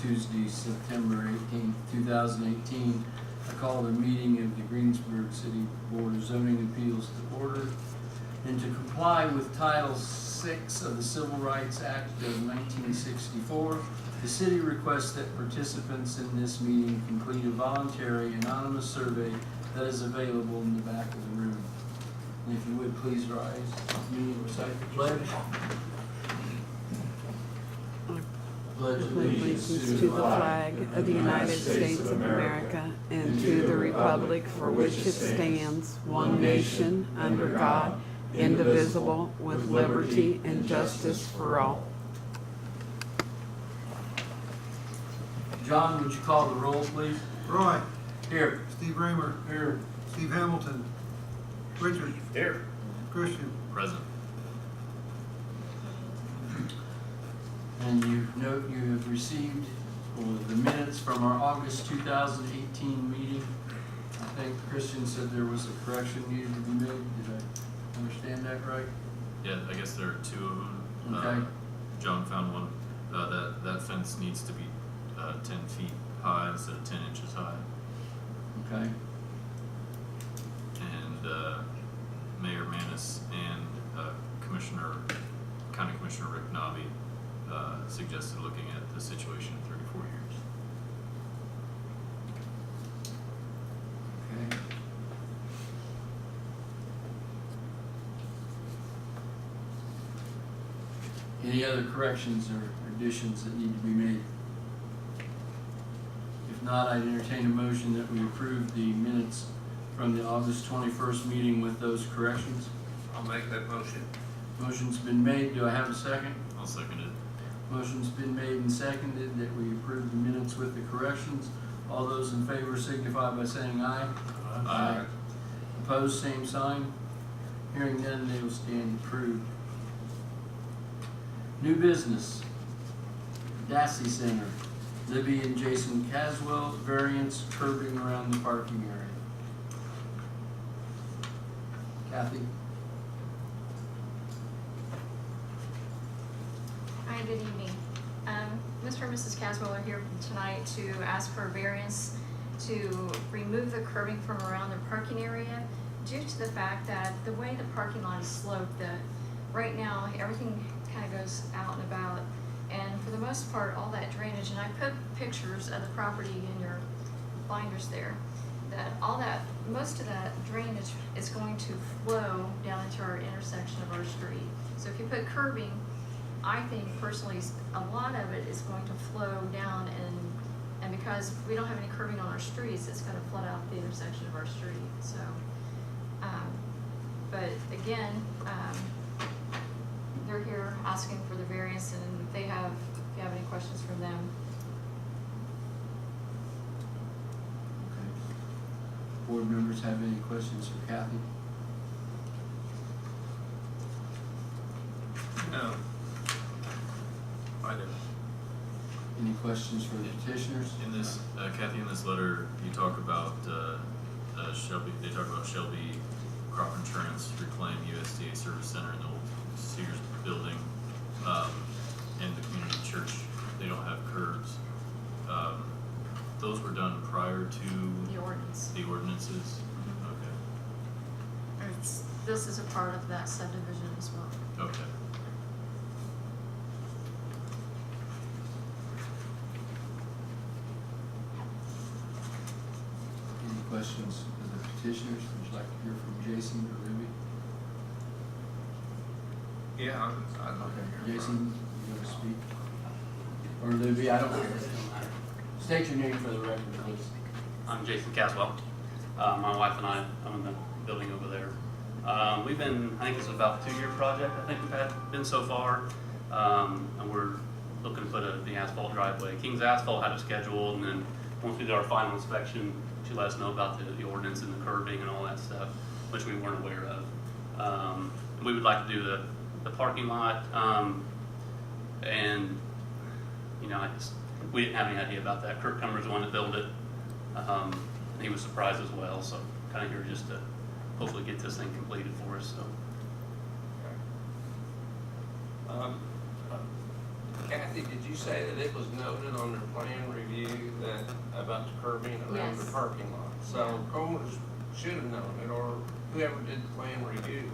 Tuesday, September 18th, 2018. I call the meeting of the Greensburg City Board of Zoning Appeals to order. And to comply with Title VI of the Civil Rights Act of 1964, the city requests that participants in this meeting complete a voluntary anonymous survey that is available in the back of the room. And if you would please rise, me recite the pledge. Pledge Allegiance to the flag of the United States of America and to the republic for which it stands, one nation, under God, indivisible, with liberty and justice for all. John, would you call the roll, please? Roy. Here. Steve Raymer. Here. Steve Hamilton. Richard. Here. Christian. Present. And you note you have received the minutes from our August 2018 meeting. I think Christian said there was a correction needed to be made. Did I understand that right? Yeah, I guess there are two of them. Okay. John found one. That fence needs to be 10 feet high instead of 10 inches high. Okay. And Mayor Manis and County Commissioner Rick Nobby suggested looking at the situation in 34 years. Okay. Any other corrections or additions that need to be made? If not, I'd entertain a motion that we approve the minutes from the August 21st meeting with those corrections. I'll make that motion. Motion's been made. Do I have a second? I'll second it. Motion's been made and seconded that we approve the minutes with the corrections. All those in favor signify by saying aye. Aye. Opposed, same sign. Hearing none, they will stand approved. New business. DASI Center. Libby and Jason Caswell, variance curbing around the parking area. Kathy? Hi, good evening. Mr. and Mrs. Caswell are here tonight to ask for a variance to remove the curbing from around their parking area due to the fact that the way the parking lot is sloped, that right now everything kind of goes out and about, and for the most part all that drainage, and I put pictures of the property in your binders there, that most of that drainage is going to flow down into our intersection of our street. So if you put curbing, I think personally a lot of it is going to flow down, and because we don't have any curbing on our streets, it's going to flood out the intersection of our street. So, but again, they're here asking for the variance, and if you have any questions from them. Okay. Board members have any questions for Kathy? No. I do. Any questions for the petitioners? In this, Kathy, in this letter, you talk about Shelby. They talk about Shelby Crop Insurance Reclaim USDA Service Center in the old Sears building, and the community church. They don't have curbs. Those were done prior to The ordinance. the ordinances. Mhm. Okay. This is a part of that subdivision as well. Okay. Any questions for the petitioners? Would you like to hear from Jason or Libby? Yeah, I'd like to hear. Jason, you want to speak? Or Libby, I don't care. State your name for the record, please. I'm Jason Caswell. My wife and I own the building over there. We've been, I think it's about a 2-year project, I think we've been so far. And we're looking to put the asphalt driveway. King's Asphalt had it scheduled, and then once we did our final inspection, she let us know about the ordinance and the curbing and all that stuff, which we weren't aware of. We would like to do the parking lot, and you know, we didn't have any idea about that. Kurt Cumber's the one that built it. He was surprised as well, so kind of here just to hopefully get this thing completed for us. So. Kathy, did you say that it was noted on their plan review that, about the curbing around the Yes. parking lot? So Comer's should have known it, or whoever did the plan review.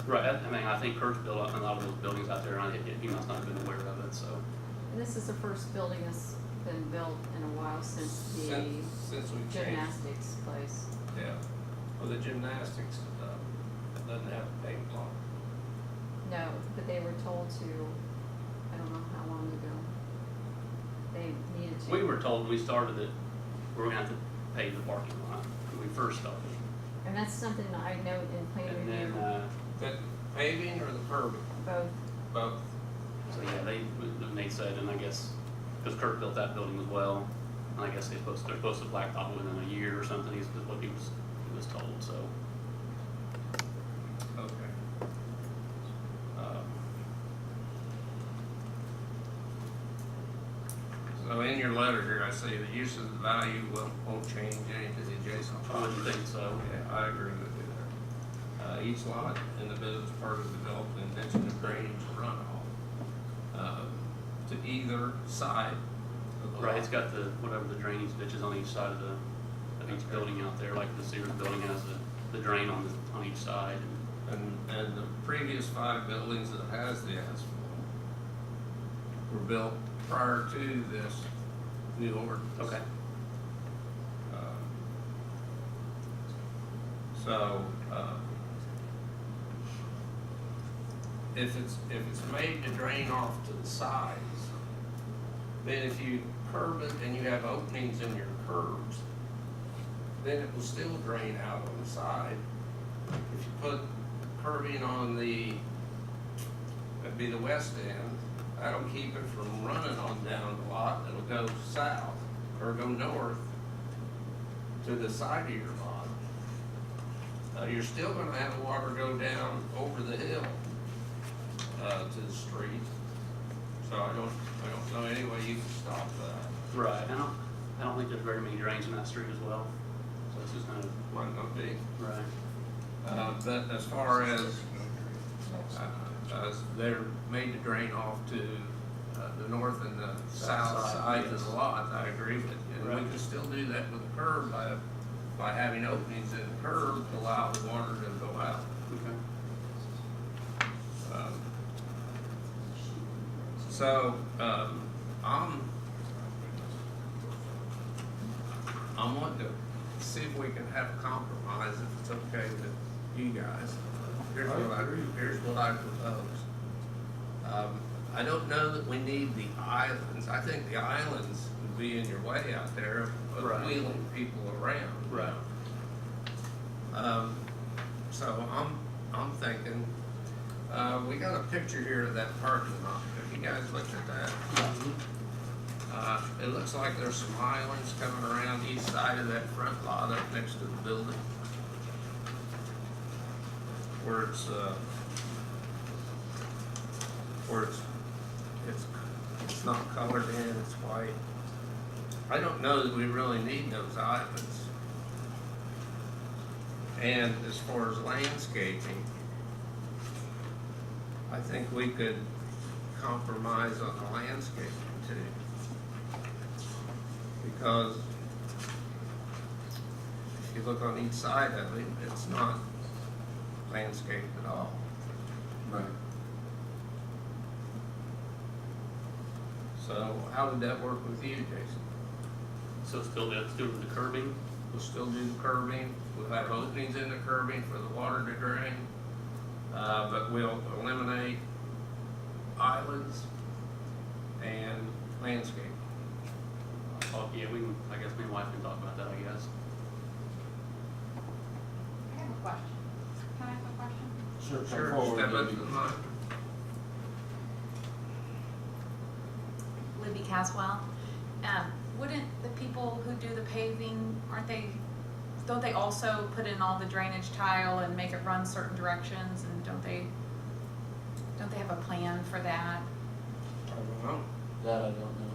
Right, I mean, I think Kurt's built a lot of those buildings out there, and he must not have been aware of it, so. And this is the first building that's been built in a while since the Since we changed. gymnastics place. Yeah. Well, the gymnastics, doesn't have a paved lot. No, but they were told to, I don't know how long ago, they needed to. We were told when we started that we were gonna have to pave the parking lot when we first started. And that's something that I note in plan And then, review, The paving or the curbing? both. Both. so yeah, Nate said, and I guess, because Kurt built that building as well, and I guess they're supposed to blacktop it within a year or something, is what he was told, so. Okay. So in your letter here, I say the use of the value won't change any to the adjacent I wouldn't property. think so. Yeah, I agree with you there. Each lot in the business park is developed an intention of drainage runoff, to either side of the lot. Right, it's got whatever the drainage ditches on each side of each building out there, like the Sears building has the drain on each side. And the previous 5 buildings that has the asphalt were built prior to this new ordinance. Okay. So, if it's made to drain off to the sides, then if you curb it and you have openings in your curbs, then it will still drain out on the side. If you put curbing on that'd be the west end, that'll keep it from running on down the lot. It'll go south or go north to the side of your lot. You're still gonna have water go down over the hill, to the street. So I don't know any way you can stop that. Right, I don't think there's very many drains in that street as well, so it's just kind of, Might not be. right. But as far as they're made to drain off to the north and the south sides of the lot, I agree with you. And we Right. can still do that with the curb by having openings in the curb to allow the water to go out. Okay. I'm wanting to see if we can have a compromise, if it's okay with you guys. Here's what I propose. I don't know that we need the islands. I think the islands would be in your way out there of Right. wheeling people around. Right. So I'm thinking, we got a picture here of that parking lot. Have you guys looked at that? It looks like there's some islands coming around each side of that front lot up next to the building. Where it's not colored in, it's white. I don't know that we really need those islands. And as far as landscaping, I think we could compromise on the landscaping too. Because if you look on each side of it, it's not landscaped at all. Right. So how would that work with you, Jason? So still with the curbing? We'll still do the curbing, we'll have openings in the curbing for the water to drain, but we'll eliminate islands and landscape. Oh, yeah, I guess me and wife can talk about that, I guess. I have a question. Can I ask a question? Sure, Sure, come forward, step up Libby. to the mic. Libby Caswell. Wouldn't the people who do the paving, don't they also put in all the drainage tile and make it run certain directions, and don't they have a plan for that? I don't know. That I don't know.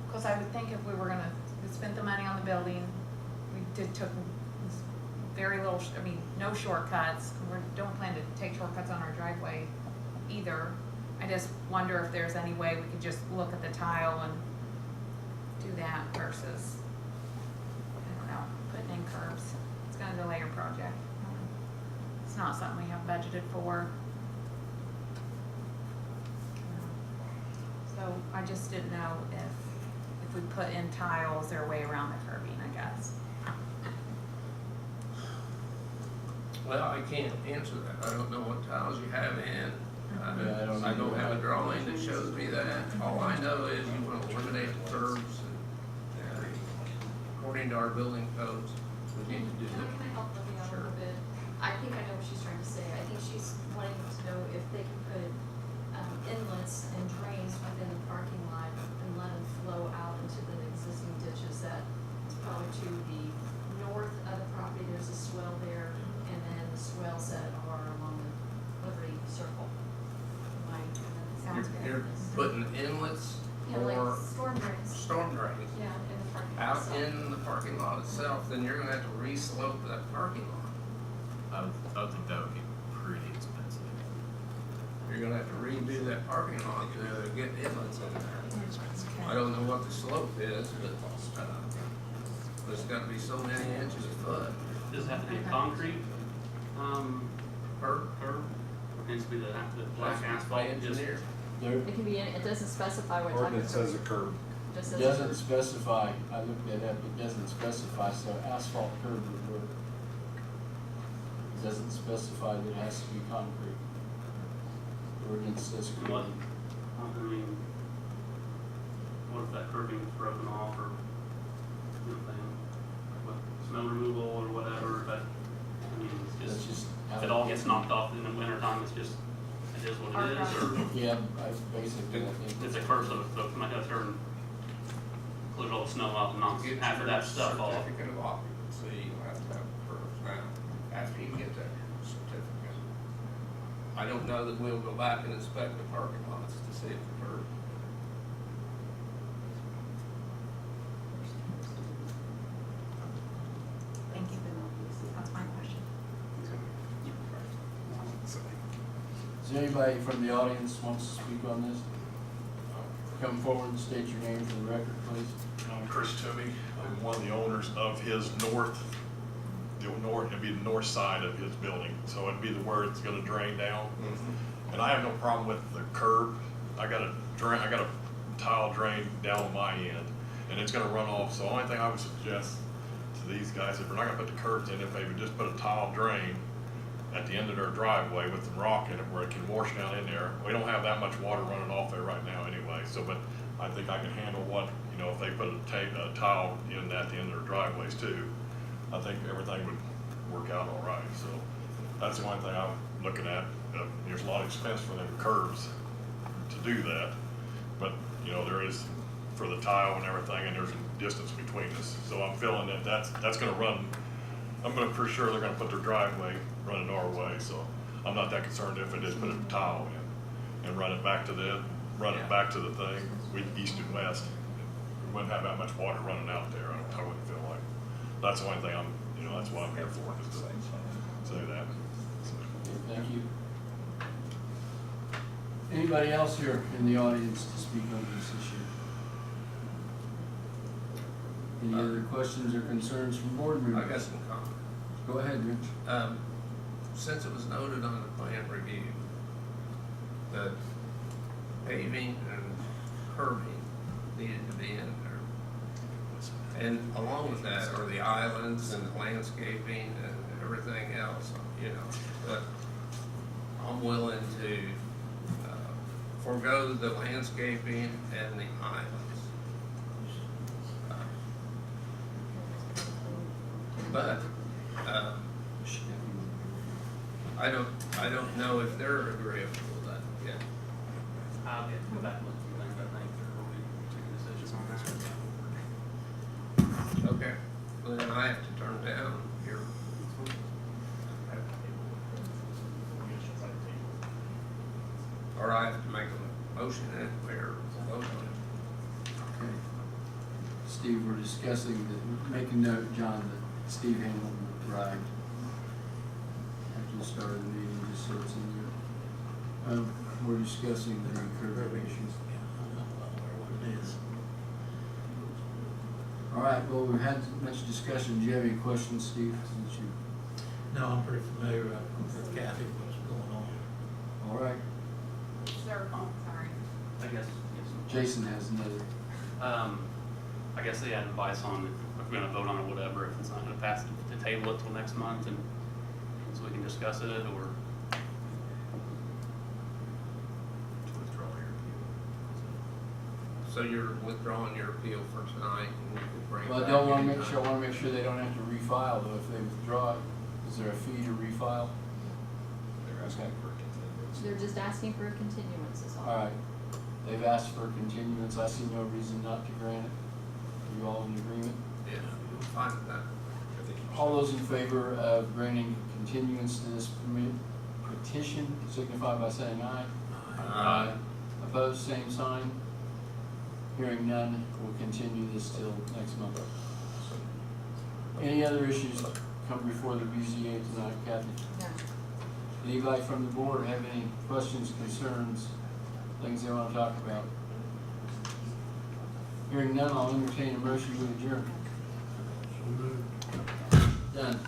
Because I would think if we were gonna spend the money on the building, took very little, no shortcuts. We don't plan to take shortcuts on our driveway either. I just wonder if there's any way we could just look at the tile and do that versus, I don't know, putting in curbs. It's gonna delay your project. It's not something we have budgeted for. So I just didn't know if we put in tile, is there a way around the curbing, I guess? Well, I can't answer that. I don't know what tiles you have in. Yeah, I don't have a drawing that shows me that. All I know is you want to eliminate the curbs. And according to our building codes, we need to do Can that. I help Libby out a little bit? I think I know what she's trying to say. I think she's wanting to know if they can put inlets and drains within the parking lot and let them flow out into the existing ditches that is probably to the north of the property. There's a swell there, and then the swells that are along the Liberty Circle. Sounds good. You're putting inlets Yeah, like or storm drains. storm drains Yeah, in the parking lot. out itself. in the parking lot itself, then you're gonna have to re-slope that parking lot. I would think that would be pretty expensive. You're gonna have to redo that parking lot to get inlets in there. I don't know what the slope is, but there's gotta be so many inches a foot. Does it have to be a concrete, Per curb? Needs to be the black asphalt, just, engineer. There, It can be, it doesn't specify what type of. Ordinance says a curb. Just it says doesn't curb. specify, I looked it up, it doesn't specify, so asphalt curb would work. It doesn't specify that it has to be concrete. The ordinance says what, curb. I mean, what if that curbing is broken off or anything, with snow removal or whatever, but, I mean, it's That's just, just. if it all gets knocked off in the winter time, it's just, it is what it is, or Yeah, I basically, I think. it's a curse of it, so it might have to turn, clear all the snow out and knock Get half of your that stuff off. Certificate of occupancy, you'll have to have curbs now, after you get that certificate. I don't know that we'll go back and inspect the parking lots to see if the curb. Thank you. That's my question. Is there anybody from the audience wants to speak on this? Come forward and state your name for the record, please. I'm Chris Toomey. I'm one of the owners of his it'd be the north side of his building. So it'd be where it's gonna drain down. And I have no problem with the curb. I got a tile drain down on my end, and it's gonna run off. So the only thing I would suggest to these guys, if we're not gonna put the curbs in, if they would just put a tile drain at the end of their driveway with some rock in it where it can wash down in there. We don't have that much water running off there right now anyway, so, but I think I can handle what, if they put a tile in at the end of their driveways too, I think everything would work out all right, so that's the only thing I'm looking at. There's a lot of expense for them curbs to do that, but, there is for the tile and everything, and there's a distance between us, so I'm feeling that that's gonna run, I'm gonna for sure they're gonna put their driveway running our way, so I'm not that concerned if they just put a tile in and run it back to the thing, east and west. We wouldn't have that much water running out there, I wouldn't feel like. That's the only thing that's what I'm here for, is to say that. So. Okay, thank you. Anybody else here in the audience to speak on this issue? Any other questions or concerns from board I members? got some comments. Go ahead, Rich. Since it was noted on the plan review that paving and curbing needed to be in there. And along with that are the islands and the landscaping and everything else, but I'm willing to forego the landscaping and the islands. But, I don't know if they're agreeable with that yet. I'll get to go back and look at things, I think, before we take a decision on that. Okay, well then I have to turn down your. Or I have to make a motion and or vote on it. Okay. Steve, we're discussing make a note, John, that Steve Hamilton arrived after the start of the meeting, just so it's in there. we're discussing the curbing issue. All right, well, we've had much discussion. Do you have any questions, Steve? Since you- No, I'm pretty familiar with Kathy, what's going on. All right, Sir, oh, sorry. I guess, yes. Jason has another. I guess they had advice on if we're gonna vote on it, whatever, if it's not gonna pass, to table it till next month and so we can discuss it, or, To withdraw your appeal. So you're withdrawing your appeal for tonight and you can bring it Well, I back don't wanna anytime. make sure, I wanna make sure they don't have to refile though if they withdraw it. Is there a fee to refile? They're asking for a continuance. They're just asking for a continuance is all. All right, they've asked for continuance. I see no reason not to grant it. Are you all in agreement? Yeah, I'm fine with that. I think you All those in favor of granting continuance to this petition signify by saying aye. Aye. Opposed, same sign. Hearing none, we'll continue this till next month. Any other issues come before the BZA tonight, Kathy? No. Anybody from the board have any questions, concerns, things they want to talk about? Hearing none, I'll entertain a motion to adjourn. So moved. Done.